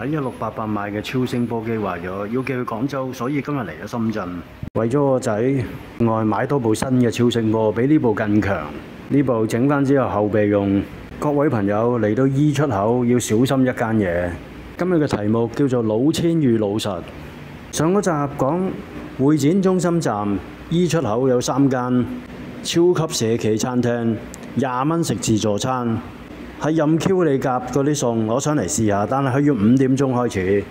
喺1688買嘅超聲波機壞咗，要寄去廣州，所以今日嚟咗深圳。為咗我仔，另外買多部新嘅超聲波，比呢部更強。呢部整翻之後後備用。各位朋友嚟到 E 出口要小心一間嘢。今日嘅題目叫做老千與老實。上嗰集講會展中心站 E 出口有3間超級社企餐廳，20蚊食自助餐。係任 Q 你夾嗰啲餸，我想嚟試下，但係佢要5點鐘開始，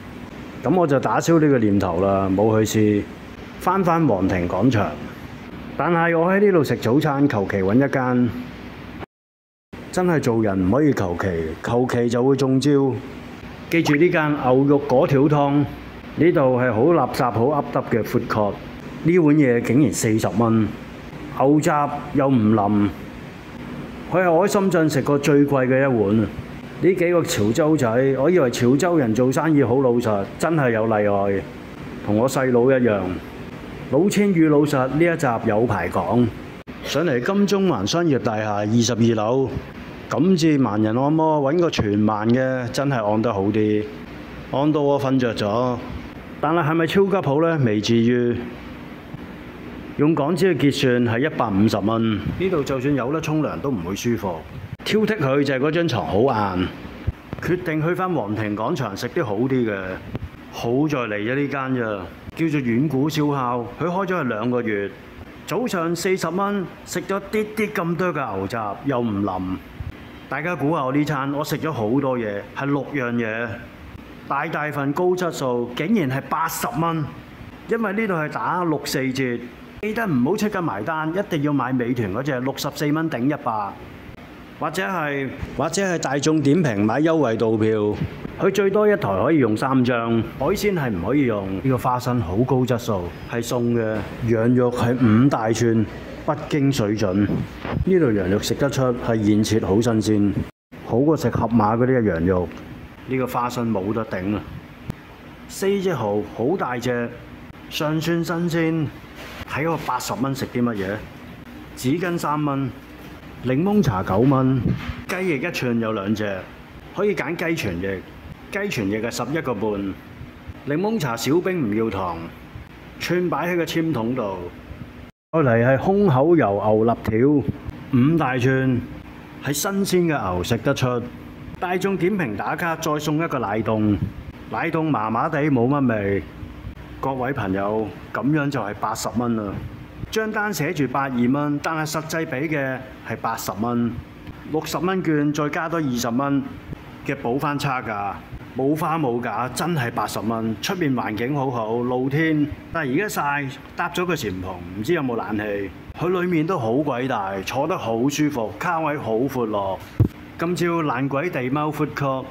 咁我就打消呢個念頭啦，冇去試。翻皇庭廣場，但係我喺呢度食早餐，求其揾一間。真係做人唔可以求其，求其就會中招。記住呢間牛肉果條湯，呢度係好垃圾、好噏耷嘅 food court。呢碗嘢竟然40蚊，牛雜又唔腍。佢係我喺深圳食過最貴嘅一碗啊！呢幾個潮州仔，我以為潮州人做生意好老實，真係有例外。同我細佬一樣，老千與老實呢一集有排講。上嚟金鐘環商業大廈22樓，感至盲人按摩，揾個全盲嘅真係按得好啲，按到我瞓着咗。但係咪超級好呢？未至於。用港紙去結算係150蚊。呢度就算有得沖涼都唔會舒服。挑剔佢就係嗰張床好硬。決定去翻皇庭廣場食啲好啲嘅。好在嚟咗呢間咋，叫做遠古燒烤。佢開咗係2個月。早上40蚊食咗啲咁多嘅牛雜，又唔腍。大家估下我呢餐，我食咗好多嘢，係6樣嘢，大份高質素，竟然係80蚊。因為呢度係打64折。記得唔好即刻埋單，一定要買美團嗰隻64蚊頂100，或者係大眾點評買優惠套票，佢最多一台可以用3張。海鮮係唔可以用，呢個花生好高質素，係送嘅。羊肉係5大串，北京水準。呢度羊肉食得出係現切好新鮮，好過食盒馬嗰啲嘅羊肉。呢個花生冇得頂啊！4隻蠔好大隻，尚算新鮮。睇我80蚊食啲乜嘢？紙巾3蚊，檸檬茶9蚊，雞翼1串有2隻，可以揀雞全翼，雞全翼係11個半。檸檬茶小冰唔要糖，串擺喺個籤筒度。再嚟係空口油牛肋條5大串，係新鮮嘅牛食得出。大眾點評打卡再送一個奶凍，奶凍麻麻地冇乜味。各位朋友，咁樣就係80蚊啦。張單寫住82蚊，但係實際俾嘅係80蚊。60蚊券再加多20蚊嘅補翻差價，冇花冇假，真係80蚊。出面環境好好，露天，但係而家曬，搭咗個禪篷，唔知有冇冷氣。佢裡面都好鬼大，坐得好舒服，卡位好闊落。今朝爛鬼地貓 food court，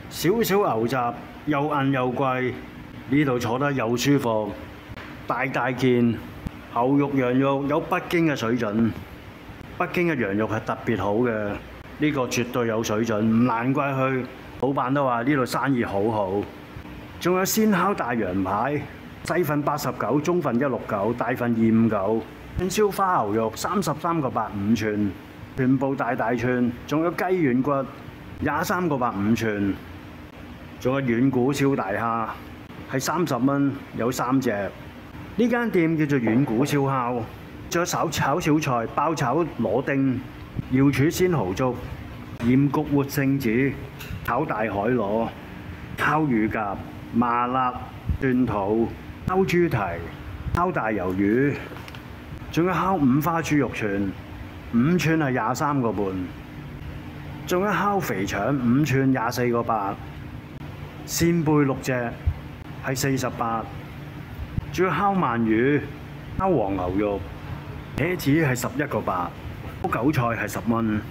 少牛雜，又硬又貴。呢度坐得又舒服，大件牛肉羊肉有北京嘅水準，北京嘅羊肉係特別好嘅，呢個絕對有水準，唔難怪佢老闆都話呢度生意好好。仲有鮮烤大羊排，細份89，中份169，大份259。串燒花牛肉33個8 5寸，全部大串，仲有雞軟骨23個8 5寸，仲有遠古燒大蝦。係30蚊，有3隻。呢間店叫做遠古燒烤，仲有炒小菜、爆炒螺丁、瑤柱鮮蠔粥、鹽焗活聖子、炒大海螺、烤乳鴿、麻辣蒜頭、烤豬蹄、烤大魷魚，仲有烤五花豬肉串，5寸係23個半，仲有烤肥腸5寸24個8，扇貝6隻。係48，仲有烤鰻魚、烤黃牛肉、茄子係11個8，烤韭菜係10蚊，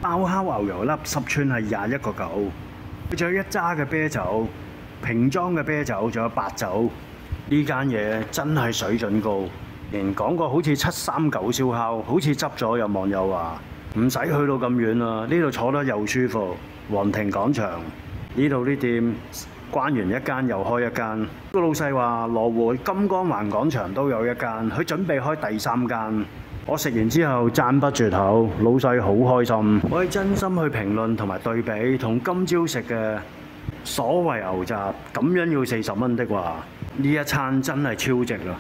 爆烤牛油粒10寸係21個9，佢仲有一揸嘅啤酒，瓶裝嘅啤酒，仲有白酒。呢間嘢真係水準高，連講過好似739燒烤，好似執咗，有網友話唔使去到咁遠啦，呢度坐得又舒服。皇庭廣場呢度啲店。關完一間又開一間，個老細話羅湖金光環廣場都有一間，佢準備開第3間。我食完之後讚不絕口，老細好開心。我係真心去評論同埋對比，同今朝食嘅所謂牛雜咁樣要40蚊的話，呢一餐真係超值啊！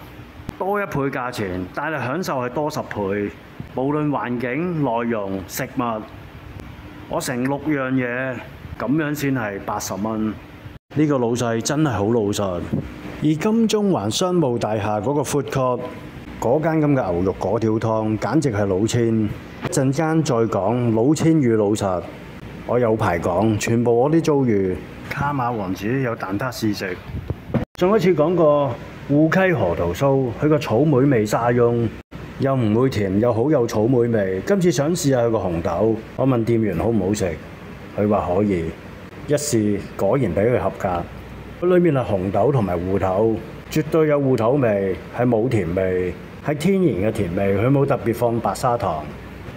多1倍價錢，但係享受係多10倍。無論環境、內容、食物，我成6樣嘢咁樣先係80蚊。呢個老細真係好老實。而金鐘環商務大廈嗰個 food court 嗰間咁嘅牛肉果條湯，簡直係老千。陣間再講老千與老實，我有排講，全部我啲遭遇。卡馬王子有蛋撻試食。上一次講過護溪河圖酥，佢個草莓味沙翁又唔會甜，又好有草莓味。今次想試下佢個紅豆，我問店員好唔好食，佢話可以。一試果然俾佢合格。佢裏面係紅豆同埋芋頭，絕對有芋頭味，係冇甜味，係天然嘅甜味，佢冇特別放白砂糖。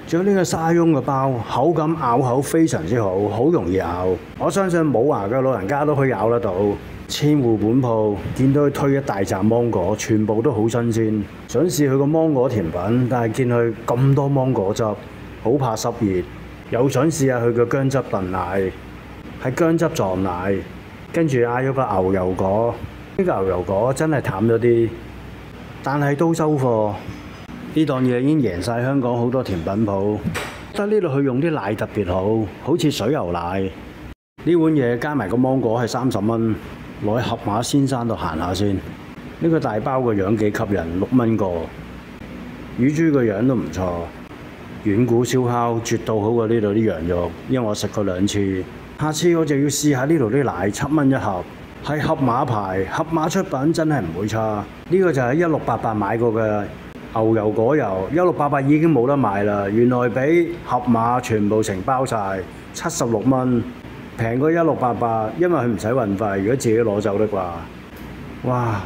仲有呢個沙翁嘅包，口感咬口非常之好，好容易咬。我相信冇牙嘅老人家都可以咬得到。千戶本鋪見到佢推一大紮芒果，全部都好新鮮。想試佢個芒果甜品，但係見佢咁多芒果汁，好怕濕熱。又想試下佢嘅薑汁燉奶，係薑汁撞奶。跟住嗌咗個牛油果，呢個牛油果真係淡咗啲，但係都收貨。呢檔嘢已經贏晒香港好多甜品鋪。得呢度佢用啲奶特別好，好似水牛奶。呢碗嘢加埋個芒果係30蚊，攞去盒馬先生度行下先。呢個大包個樣幾吸引，6蚊個。乳豬個樣都唔錯。軟骨燒烤絕對好過呢度啲羊肉，因為我食過2次。下次我就要試下呢度啲奶，7蚊一盒，係盒馬牌，盒馬出品真係唔會差。呢個就係1688買過嘅牛油果油，1688已經冇得買啦。原來俾盒馬全部承包晒，76蚊，平過1688，因為佢唔使運費。如果自己攞走的話，哇！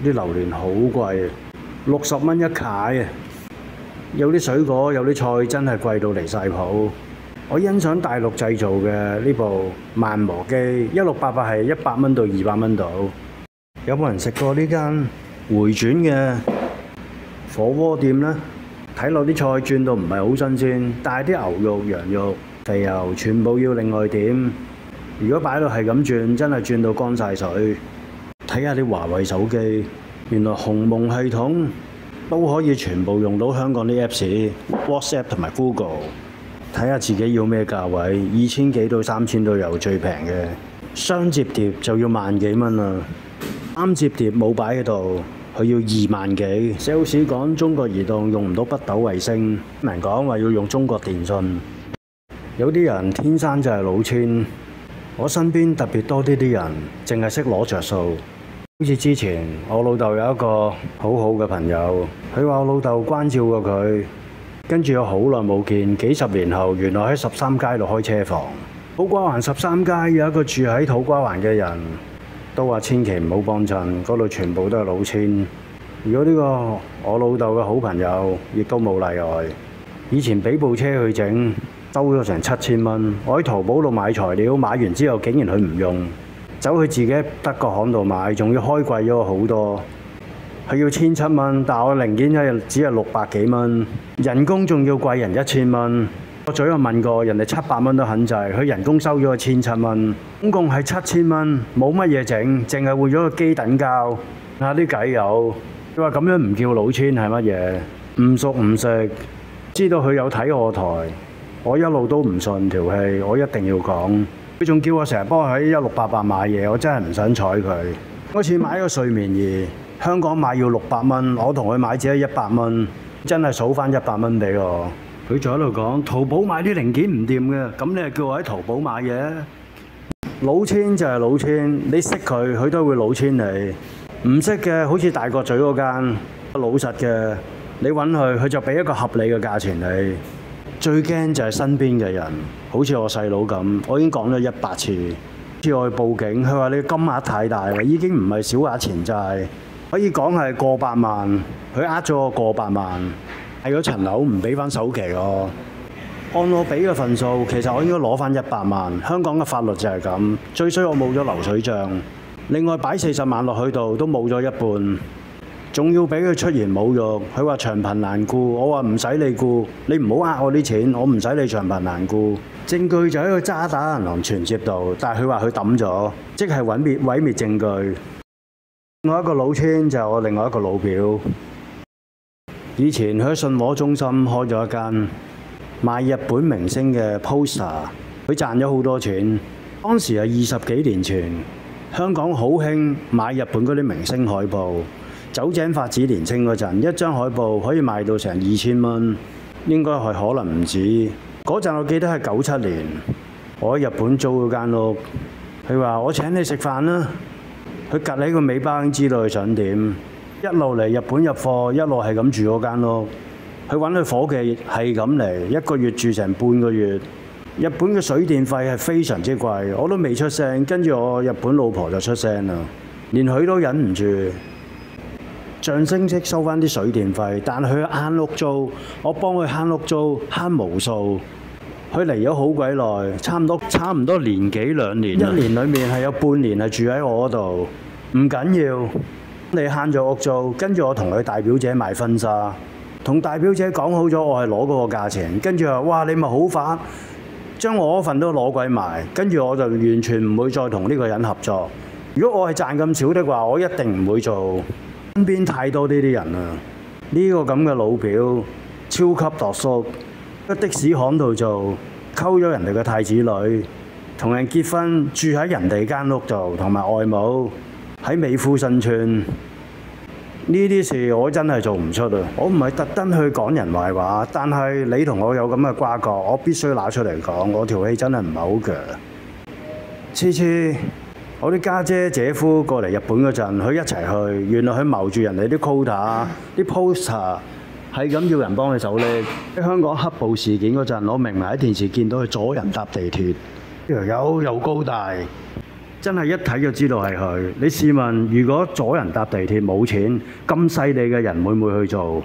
啲榴蓮好貴，60蚊一塊啊！有啲水果，有啲菜真係貴到離晒譜。我欣賞大陸製造嘅呢部慢磨機，1688係100蚊到200蚊度。有冇人食過呢間回轉嘅火鍋店呢？睇落啲菜轉到唔係好新鮮，但係啲牛肉、羊肉、肥牛全部要另外點。如果擺到係咁轉，真係轉到乾晒水。睇下啲華為手機，原來鴻蒙系統都可以全部用到香港啲 Apps、WhatsApp 同埋 Google。睇下自己要咩價位，2000幾到3000都有，最平嘅雙摺疊就要1萬幾蚊啦。3摺疊冇擺喺度，佢要2萬幾。sales 講中國移動用唔到北斗衛星，人講話要用中國電信。有啲人天生就係老千，我身邊特別多啲人淨係識攞着數。好似之前我老豆有一個好好嘅朋友，佢話我老豆關照過佢。跟住我好耐冇見，幾十年後原來喺13街度開車房。土瓜灣13街有一個住喺土瓜灣嘅人，都話千祈唔好幫襯，嗰度全部都係老千。如果呢個我老豆嘅好朋友，亦都冇例外。以前俾部車去整，收咗成7000蚊。我喺淘寶度買材料，買完之後竟然佢唔用，走去自己德國行度買，仲要開貴咗好多。佢要1700蚊，但我零件只係600幾蚊，人工仲要貴人1000蚊。我早有問過，人哋700蚊都肯制，佢人工收咗1700蚊，總共係7000蚊，冇乜嘢整，淨係換咗個機等膠。啊啲計友，佢話咁樣唔叫老千係乜嘢？唔熟唔食，知道佢有睇我台，我一路都唔信條氣，我一定要講。佢仲叫我成日幫佢喺1688買嘢，我真係唔想睬佢。嗰次買個睡眠儀。香港買要600蚊，我同佢買只係100蚊，真係數翻100蚊俾我。佢仲喺度講淘寶買啲零件唔掂嘅，咁你係叫我喺淘寶買嘢？老千就係老千，你識佢，佢都會老千你；唔識嘅，好似大角咀嗰間老實嘅，你揾佢，佢就俾一個合理嘅價錢你。最驚就係身邊嘅人，好似我細佬咁，我已經講咗100次，次我去報警，佢話你金額太大啦，已經唔係小額錢債。可以講係過百萬，佢呃咗我過百萬，係嗰層樓唔俾翻首期我。按我俾嘅份數，其實我應該攞翻100萬。香港嘅法律就係咁，最衰我冇咗流水帳，另外擺40萬落去度都冇咗一半。仲要俾佢出言侮辱。佢話長貧難顧，我話唔使你顧，你唔好呃我啲錢，我唔使你長貧難顧。證據就喺個渣打銀行存摺度，但係佢話佢抌咗，即係毀滅證據。另外一個老千就係我另外一個老表，以前佢喺信和中心開咗一間賣日本明星嘅 poster， 佢賺咗好多錢。當時係20幾年前，香港好興買日本嗰啲明星海報。酒井法子年青嗰陣，一張海報可以賣到成2000蚊，應該係可能唔止。嗰陣我記得係97年，我喺日本租嗰間屋，佢話我請你食飯啦。佢趌起個尾巴已經知道佢想點，一路嚟日本入貨，一路係咁住嗰間屋。佢揾佢伙計係咁嚟，一個月住成半個月。日本嘅水電費係非常之貴，我都未出聲，跟住我日本老婆就出聲啦，連佢都忍唔住，象徵式收翻啲水電費，但係佢慳屋租，我幫佢慳屋租慳無數。佢嚟咗好鬼耐，差唔多年幾2年，一年裡面係有半年係住喺我嗰度。唔緊要，你慳咗屋租，跟住我同佢大表姐買婚紗，同大表姐講好咗，我係攞嗰個價錢，跟住話哇你咪好煩，將我嗰份都攞鬼埋，跟住我就完全唔會再同呢個人合作。如果我係賺咁少的話，我一定唔會做。身邊太多呢啲人啦，呢個咁嘅老表超級度縮。喺的士行度做，溝咗人哋嘅太子女，同人結婚住喺人哋間屋度，同埋外母喺美孚新村。呢啲事我真係做唔出啊！我唔係特登去講人壞話，但係你同我有咁嘅瓜葛，我必須拿出嚟講。我條氣真係唔係好強。次次我啲家姐姐夫過嚟日本嗰陣，佢一齊去，原來佢謀住人哋啲 quota、啲 poster。係咁要人幫佢手拎。喺香港黑暴事件嗰陣，我明明喺電視見到佢阻人搭地鐵，呢條友又高大，真係一睇就知道係佢。你試問，如果阻人搭地鐵冇錢，咁犀利嘅人會唔會去做？